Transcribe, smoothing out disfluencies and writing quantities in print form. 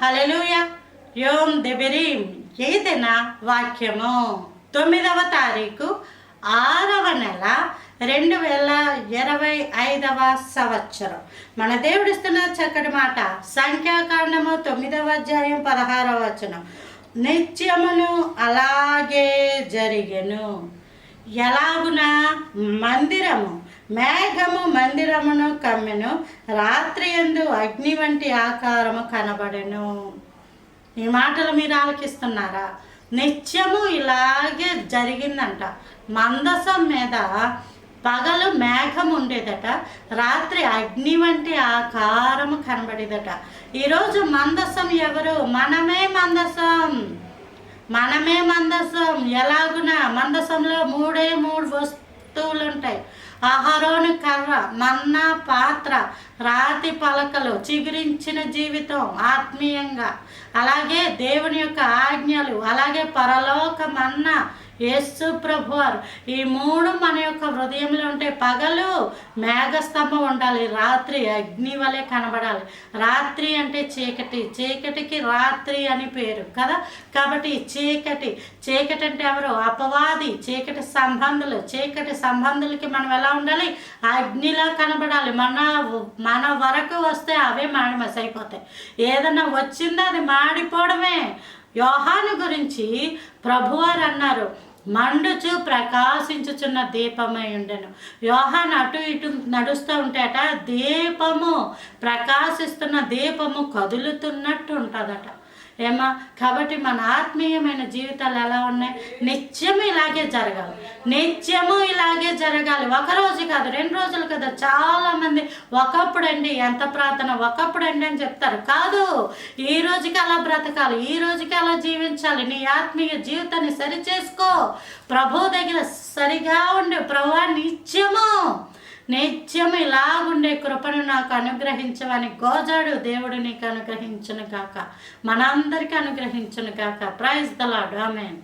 హల్లెలూయా. యోం దెబిరీం ఏదైనా వాక్యము 9వ తారీఖు 6వ నెల 2025వ సంవత్సరం. మన దేవుడిస్తున్న చక్కటి మాట సంఖ్యాకాండము 9వ అధ్యాయం 16వ వచనం. నిత్యమును అలాగే జరిగెను. ఎలాగున మందిరము మేఘము మందిరమును కమ్మెను, రాత్రి యందు అగ్ని వంటి ఆకారము కనబడెను. ఈ మాటలు మీరు ఆలకిస్తున్నారా? నిత్యము ఇలాగే జరిగిందంట. మందసం మీద పగలు మేఘం ఉండేదట, రాత్రి అగ్ని వంటి ఆకారము కనబడేదట. ఈరోజు మందసం ఎవరు? మనమే మందసం. మనమే మందసం. ఎలాగున మందసంలో మూడు వస్తువులు ఉంటాయి. అహరోను కర్ర, మన్నా పాత్ర, రాతి పలకలు, చిగురించిన జీవితం ఆత్మీయంగా, అలాగే దేవుని యొక్క ఆజ్ఞలు, అలాగే పరలోక మన్నా, యేసు ప్రభువారు. ఈ మూడు మన యొక్క హృదయంలో ఉంటే పగలు మేఘస్తంభం ఉండాలి, రాత్రి అగ్ని వలె కనబడాలి. రాత్రి అంటే చీకటి, చీకటికి రాత్రి అని పేరు కదా. కాబట్టి చీకటి అంటే ఎవరు? అపవాది, చీకటి సంబంధులకి మనం ఎలా ఉండాలి? అగ్నిలా కనబడాలి. మన వరకు వస్తే అవే మాడిమస్ అయిపోతాయి. ఏదన్నా వచ్చిందో అది మాడిపోవడమే. యోహాను గురించి ప్రభువారు అన్నారు, మండుచు ప్రకాశించుచున్న దీపమై ఉండెను. యోహాను అటు ఇటు నడుస్తూ ఉంటేట దీపము, ప్రకాశిస్తున్న దీపము కదులుతున్నట్టు ఉంటుందట. ఏమా? కాబట్టి మన ఆత్మీయమైన జీవితాలు ఎలా ఉన్నాయి? నిత్యము ఇలాగే జరగాలి. ఒక రోజు కాదు, 2 రోజులు కదా. చాలామంది ఒకప్పుడండి ఎంత ప్రార్థన, ఒకప్పుడండి అని చెప్తారు. కాదు, ఈ రోజుకి అలా బ్రతకాలి, ఈ రోజుకి అలా జీవించాలి. నీ ఆత్మీయ జీవితాన్ని సరిచేసుకో, ప్రభు దగ్గర సరిగా ఉండే. ప్రభువా నిత్యము ఇలాగుండే కృపను నాకు అనుగ్రహించవని గోజాడు. దేవుడు నీకు అనుగ్రహించును గాక, మనందరికీ అనుగ్రహించును గాక. Praise the Lord. ఆమేన్.